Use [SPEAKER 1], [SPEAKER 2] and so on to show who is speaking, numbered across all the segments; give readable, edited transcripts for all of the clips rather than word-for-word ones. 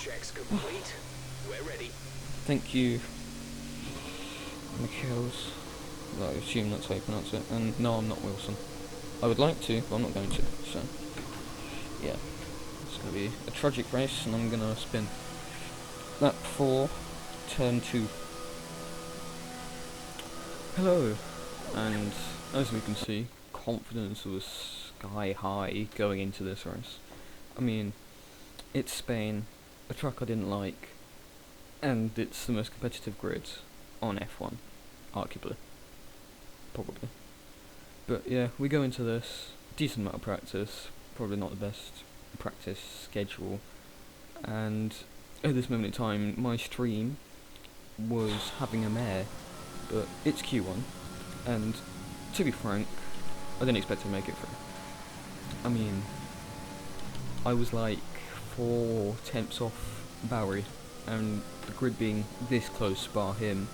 [SPEAKER 1] checks complete. We're ready.
[SPEAKER 2] Thank you, Michaels. I assume that's how you pronounce it. And no, I'm not Wilson. I would like to, but I'm not going to. So, yeah. It's going to be a tragic race, and I'm going to spin. Lap 4, turn 2. Hello. And as we can see, confidence was sky high going into this race. I mean, it's Spain, a track I didn't like, and it's the most competitive grid on F1, arguably. Probably. But yeah, we go into this, decent amount of practice, probably not the best practice schedule, and at this moment in time, my stream was having a mare, but it's Q1, and to be frank, I didn't expect to make it through. I mean, I was like 4 tenths off Bowery, and the grid being this close bar him,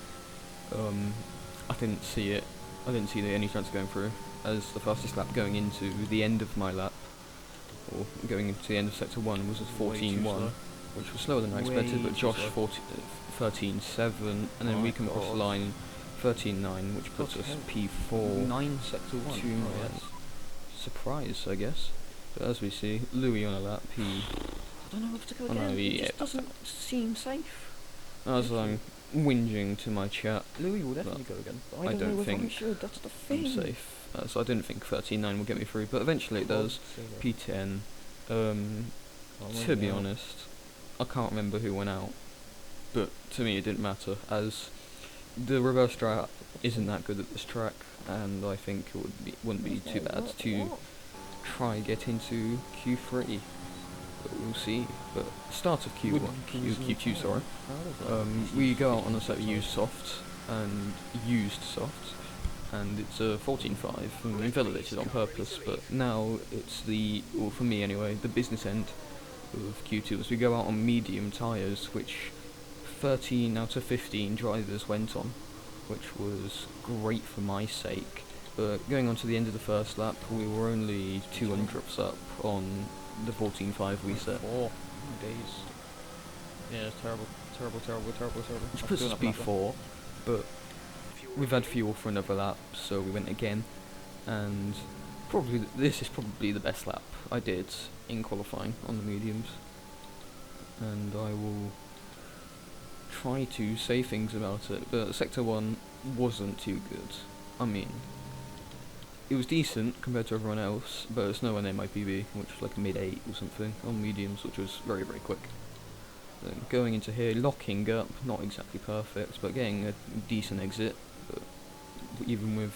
[SPEAKER 2] I didn't see it. I didn't see any chance of going through, as the fastest lap going into the end of my lap, or going into the end of sector 1, was a 14.1, which was slower than I expected, but Josh 13.7, and then we come across the line 13.9, which puts us P4.
[SPEAKER 3] 9 sector 1.
[SPEAKER 2] 2 minutes. Surprise, I guess. But as we see, Louis on a lap,
[SPEAKER 3] I don't know if to go
[SPEAKER 2] Oh, no,
[SPEAKER 3] again. It
[SPEAKER 2] yeah,
[SPEAKER 3] just doesn't seem safe.
[SPEAKER 2] as I'm whinging to my chat,
[SPEAKER 3] Louis will definitely go again. But I
[SPEAKER 2] I
[SPEAKER 3] don't know
[SPEAKER 2] don't
[SPEAKER 3] if I
[SPEAKER 2] think
[SPEAKER 3] should. That's the thing.
[SPEAKER 2] I'm safe. So I didn't think 13.9 will get me through, but eventually it does. P10. To be honest, I can't remember who went out, but to me it didn't matter, as the reverse strat isn't that good at this track, and I think it wouldn't be too bad to try get into Q3. But we'll see. But start of Q2, sorry. We go out on a set of used soft, and it's a 14.5, and we invalidated on purpose, but now it's well, for me anyway, the business end of Q2 as we go out on medium tyres, which 13 out of 15 drivers went on, which was great for my sake. But going on to the end of the first lap, we were only 200ths up on the 14.5 we set.
[SPEAKER 3] 4 days. Yeah, it's terrible.
[SPEAKER 2] Which puts us B4, but we've had fuel for another lap, so we went again, and this is probably the best lap I did in qualifying on the mediums, and I will try to say things about it, but Sector 1 wasn't too good. I mean, it was decent compared to everyone else, but it's nowhere near my PB, which was like a mid-8 or something, on mediums, which was very, very quick. Then going into here, locking up, not exactly perfect, but getting a decent exit, but even with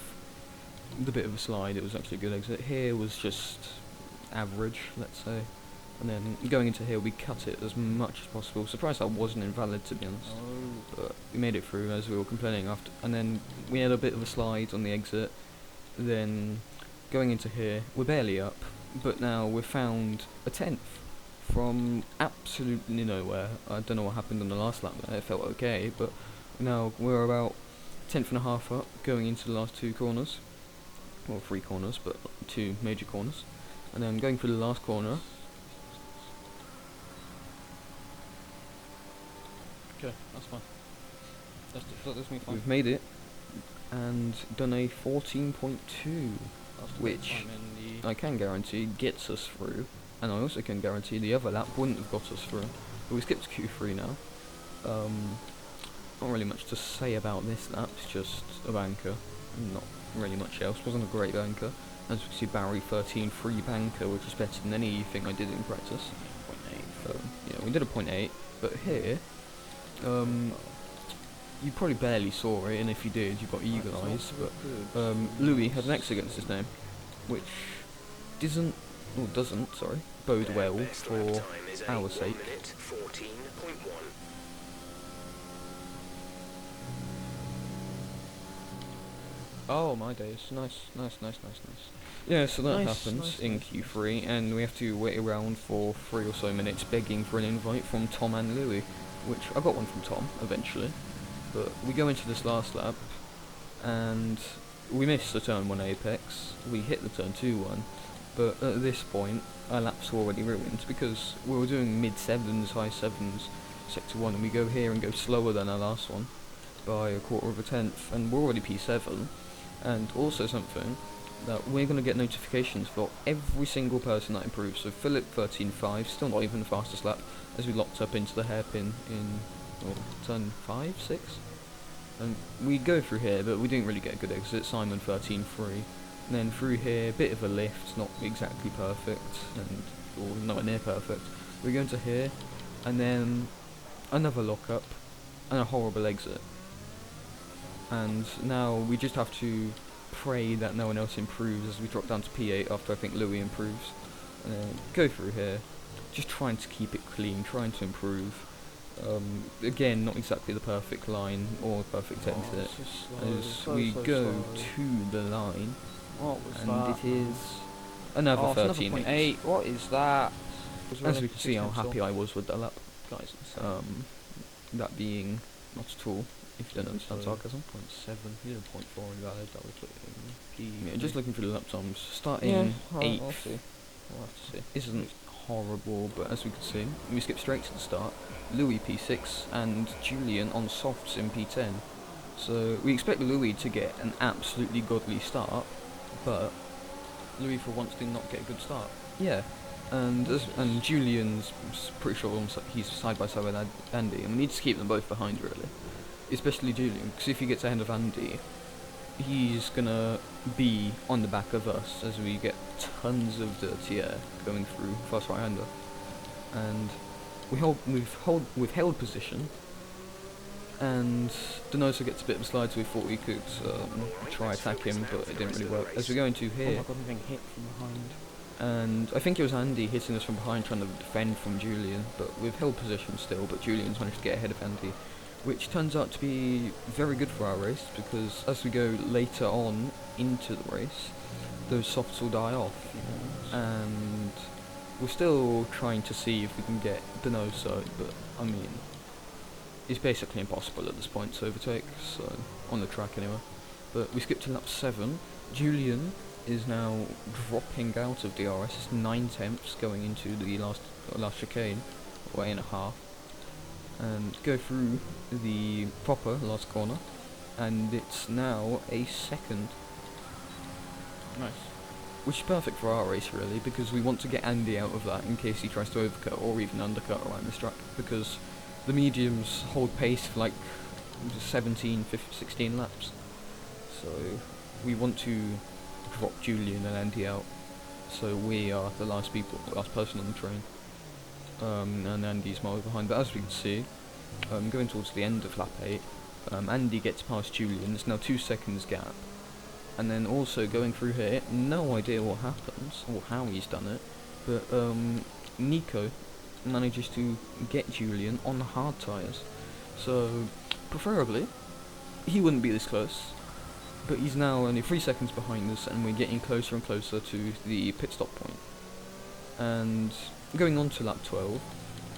[SPEAKER 2] the bit of a slide, it was actually a good exit. Here was just average, let's say. And then going into here, we cut it as much as possible. Surprised that wasn't invalid, to be honest. But we made it through as we were complaining after. And then we had a bit of a slide on the exit. Then going into here, we're barely up, but now we've found a 10th from absolutely nowhere. I don't know what happened on the last lap there, it felt okay, but now we're about 10th and a half up, going into the last 2 corners. Well, 3 corners, but 2 major corners. And then going for the last corner.
[SPEAKER 3] Okay, that's fine. That's me fine.
[SPEAKER 2] We've made it, and done a 14.2, which I can guarantee gets us through, and I also can guarantee the other lap wouldn't have got us through. But we skipped Q3 now. Not really much to say about this lap, it's just a banker, not really much else. Wasn't a great banker. As we see, Barry 13.3 banker, which is better than anything I did in practice. 0.8. Yeah, we did a 0.8, but here, you probably barely saw it, and if you did, you got eagle eyes, but Louis had an X against his name, which doesn't bode well for our sake. Oh my days, nice. Yeah, so that happens in Q3, and we have to wait around for 3 or so minutes begging for an invite from Tom and Louis, which I got one from Tom eventually. But we go into this last lap, and we missed the turn 1 apex, we hit the turn 2 one, But at this point, our laps were already ruined because we were doing mid 7s, high 7s, sector 1, and we go here and go slower than our last one by a quarter of a tenth, and we're already P7. And also something that we're going to get notifications for every single person that improves. So Philip 13.5, still not even the fastest lap, as we locked up into the hairpin in turn 5, 6. And we go through here, but we didn't really get a good exit. Simon 13.3. And then through here, bit of a lift, not exactly perfect, or nowhere near perfect. We go into here, and then another lockup, and a horrible exit. And now we just have to pray that no one else improves as we drop down to P8 after I think Louis improves. And then go through here, just trying to keep it clean, trying to improve. Again, not exactly the perfect line or perfect exit, as we go to the line.
[SPEAKER 3] What was
[SPEAKER 2] and
[SPEAKER 3] that?
[SPEAKER 2] it is another 13.8.
[SPEAKER 3] What is that?
[SPEAKER 2] As we can see how happy I was with that lap, guys. That being not at all, if you don't understand sarcasm.
[SPEAKER 3] 0.7, you know, 0.4 invalid, that was P.
[SPEAKER 2] Yeah, just looking through the lap times, starting 8th
[SPEAKER 3] We'll see. We'll have to see.
[SPEAKER 2] isn't horrible, but as we can see, we skip straight to the start. Louis P6 and Julian on softs in P10. So we expect Louis to get an absolutely godly start, but
[SPEAKER 3] Louis for once did not get a good start.
[SPEAKER 2] yeah, and Julian's pretty sure he's side by side with Andy, and we need to keep them both behind really, especially Julian, because if he gets ahead of Andy, he's gonna be on the back of us as we get tons of dirty air going through fast right hander, and we've held position. And Donoso gets a bit of a slide, so we thought we could try attack him, but it didn't really work. As we go into here,
[SPEAKER 3] Oh my god, I'm getting hit from behind.
[SPEAKER 2] and I think it was Andy hitting us from behind trying to defend from Julian, but we've held position still, but Julian's managed to get ahead of Andy, which turns out to be very good for our race, because as we go later on into the race, those softs will die off, and we're still trying to see if we can get Donoso, but I mean, it's basically impossible at this point to overtake, so on the track anyway. But we skip to lap 7. Julian is now dropping out of DRS. It's 9 tenths going into the last chicane, or 8.5, and go through the proper last corner, and it's now a second.
[SPEAKER 3] Nice.
[SPEAKER 2] Which is perfect for our race really, because we want to get Andy out of that in case he tries to overcut or even undercut around this track, because the mediums hold pace for like 17, 15, 16 laps. So we want to drop Julian and Andy out, so we are the last person on the train. And Andy's miles behind, but as we can see, going towards the end of lap 8, Andy gets past Julian. There's now 2 seconds gap. And then also going through here, no idea what happens, or how he's done it, but Nico manages to get Julian on the hard tyres. So, preferably, he wouldn't be this close, but he's now only 3 seconds behind us, and we're getting closer and closer to the pit stop point. And going on to lap 12,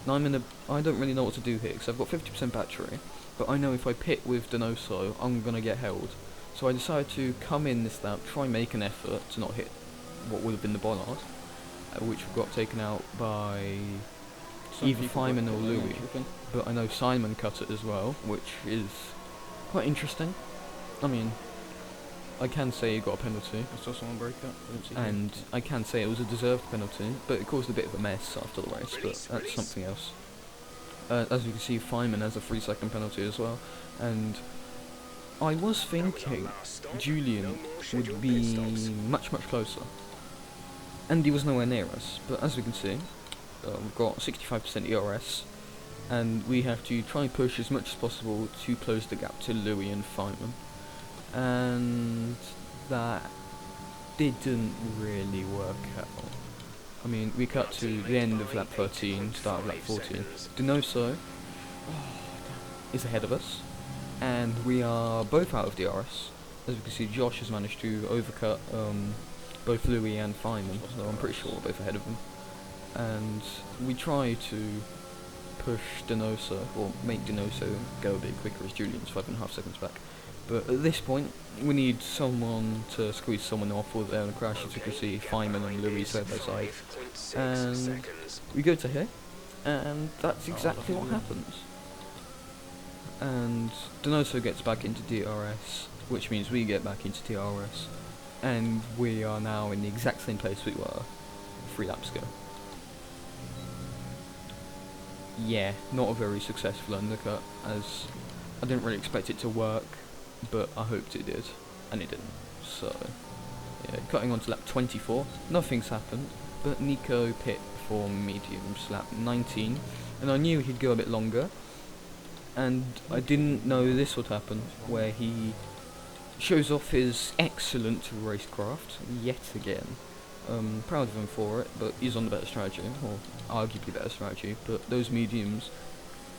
[SPEAKER 2] now I don't really know what to do here, because I've got 50% battery, but I know if I pit with Donoso, I'm going to get held. So I decided to come in this lap, try and make an effort to not hit what would have been the bollard, which got taken out by either Feynman or Louis, but I know Simon cut it as well, which is quite interesting. I mean, I can say he got a penalty,
[SPEAKER 3] I saw someone break up.
[SPEAKER 2] and I can say it was a deserved penalty, but it caused a bit of a mess after the race, but that's something else. As you can see, Feynman has a 3-second penalty as well, and I was thinking Julian would be much closer. Andy was nowhere near us, but as we can see, we've got 65% ERS, and we have to try and push as much as possible to close the gap to Louis and Feynman. And that didn't really work out. I mean, we cut to the end of lap 13, start of lap 14. Donoso is ahead of us, and we are both out of DRS. As we can see, Josh has managed to overcut both Louis and Feynman, so I'm pretty sure we're both ahead of them. And we try to push Donoso, or make Donoso go a bit quicker as Julian's 5.5 seconds back. But at this point, we need someone to squeeze someone off or they're going to crash. As you can see, Feynman and Louis side by side.
[SPEAKER 1] 5.6
[SPEAKER 2] And
[SPEAKER 1] seconds.
[SPEAKER 2] we go to here, and that's exactly what happens. And Donoso gets back into DRS, which means we get back into DRS, and we are now in the exact same place we were 3 laps ago. Yeah, not a very successful undercut, as I didn't really expect it to work, but I hoped it did, and it didn't. So, yeah, cutting on to lap 24, nothing's happened, but Nico pit for mediums, lap 19, and I knew he'd go a bit longer, and I didn't know this would happen, where he shows off his excellent racecraft yet again. Proud of him for it, but he's on the better strategy, or arguably better strategy, but those mediums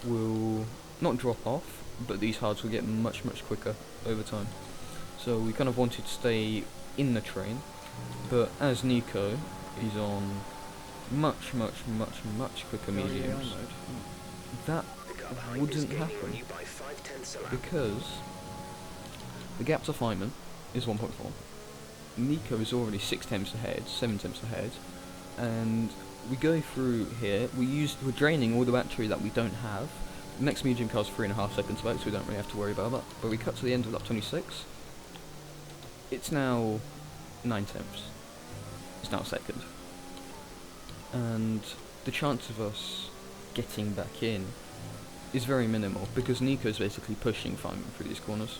[SPEAKER 2] will not drop off, but these hards will get much quicker over time. So we kind of wanted to stay in the train, but as Nico is on much quicker mediums, that wouldn't happen, because the gap to Feynman is 1.4. Nico is already 6 temps ahead, 7 temps ahead, and we go through here, we're draining all the battery that we don't have. The next medium car's 3.5 seconds back, so we don't really have to worry about that. But we cut to the end of lap 26, it's now 9 temps. It's now second. And the chance of us getting back in is very minimal, because Nico's basically pushing Feynman through these corners.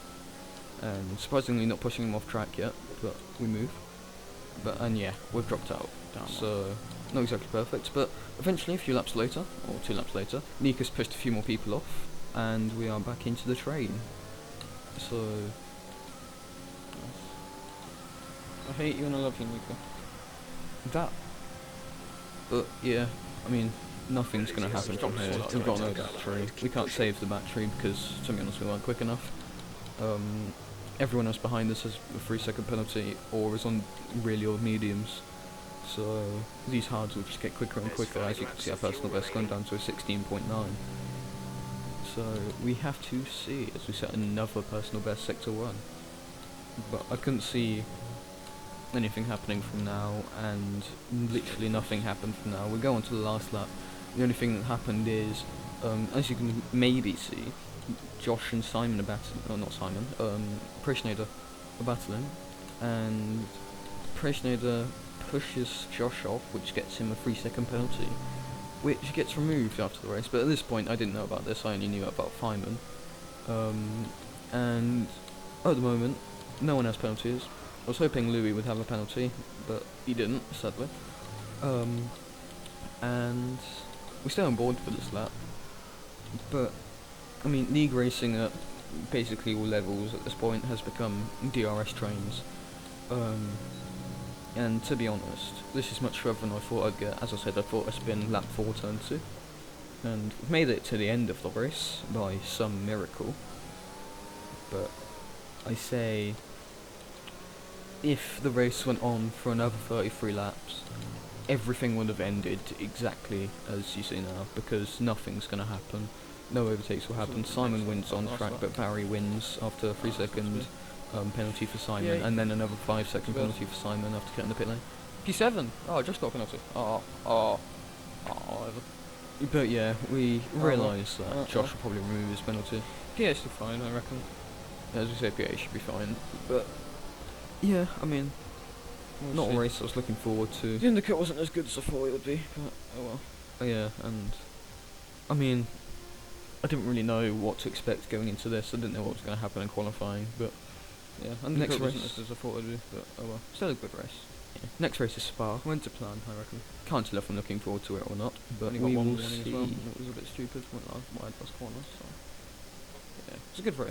[SPEAKER 2] And surprisingly not pushing him off track yet, but we move. And yeah, we've dropped out. So, not exactly perfect, but eventually a few laps later, or 2 laps later, Nico's pushed a few more people off, and we are back into the train. So,
[SPEAKER 3] I hate you and I love you, Nico.
[SPEAKER 2] that. But yeah, I mean, nothing's going to happen from here. We've got no battery. We can't save the battery because, to be honest, we weren't quick enough. Everyone else behind us has a 3-second penalty or is on really old mediums. So these hards will just get quicker and quicker. As you can see, our personal best gone down to a 16.9. So we have to see as we set another personal best sector 1. But I couldn't see anything happening from now, and literally nothing happened from now. We go on to the last lap. The only thing that happened is, as you can maybe see, Josh and Simon are battling, or not Simon, Preschneider are battling, and Preschneider pushes Josh off, which gets him a 3-second penalty, which gets removed after the race. But at this point I didn't know about this, I only knew about Feynman. And at the moment no one has penalties. I was hoping Louis would have a penalty, but he didn't, sadly. And we stay on board for this lap, but I mean, league racing at basically all levels at this point has become DRS trains. And to be honest, this is much further than I thought I'd get. As I said, I thought I'd spin lap 4 turn 2. And we've made it to the end of the race by some miracle. But I say, if the race went on for another 33 laps, everything would have ended exactly as you see now, because nothing's going to happen. No overtakes will happen. Simon wins on track, but Barry wins after a 3-second penalty for Simon, and then another 5-second penalty for Simon after getting the pit lane.
[SPEAKER 3] P7! Oh, I just got a penalty.
[SPEAKER 2] But yeah, we realised that Josh will probably remove his penalty.
[SPEAKER 3] PA should be fine, I reckon.
[SPEAKER 2] As we say, PA should be fine. But yeah, I mean, not a race I was looking forward to.
[SPEAKER 3] The undercut wasn't as good as I thought it would be, but oh well.
[SPEAKER 2] Yeah, and I mean, I didn't really know what to expect going into this. I didn't know what was going to happen in qualifying, but
[SPEAKER 3] yeah,
[SPEAKER 2] next race
[SPEAKER 3] wasn't as good as I thought it would be, but oh well.
[SPEAKER 2] Still a good race. Yeah. Next race is Spa.
[SPEAKER 3] Went to plan, I reckon.
[SPEAKER 2] Can't tell if I'm looking forward to it or not, but
[SPEAKER 3] Only
[SPEAKER 2] we
[SPEAKER 3] got one
[SPEAKER 2] will
[SPEAKER 3] warning
[SPEAKER 2] see.
[SPEAKER 3] as well. It was a bit stupid, went wide last corner, so yeah, it's a good race.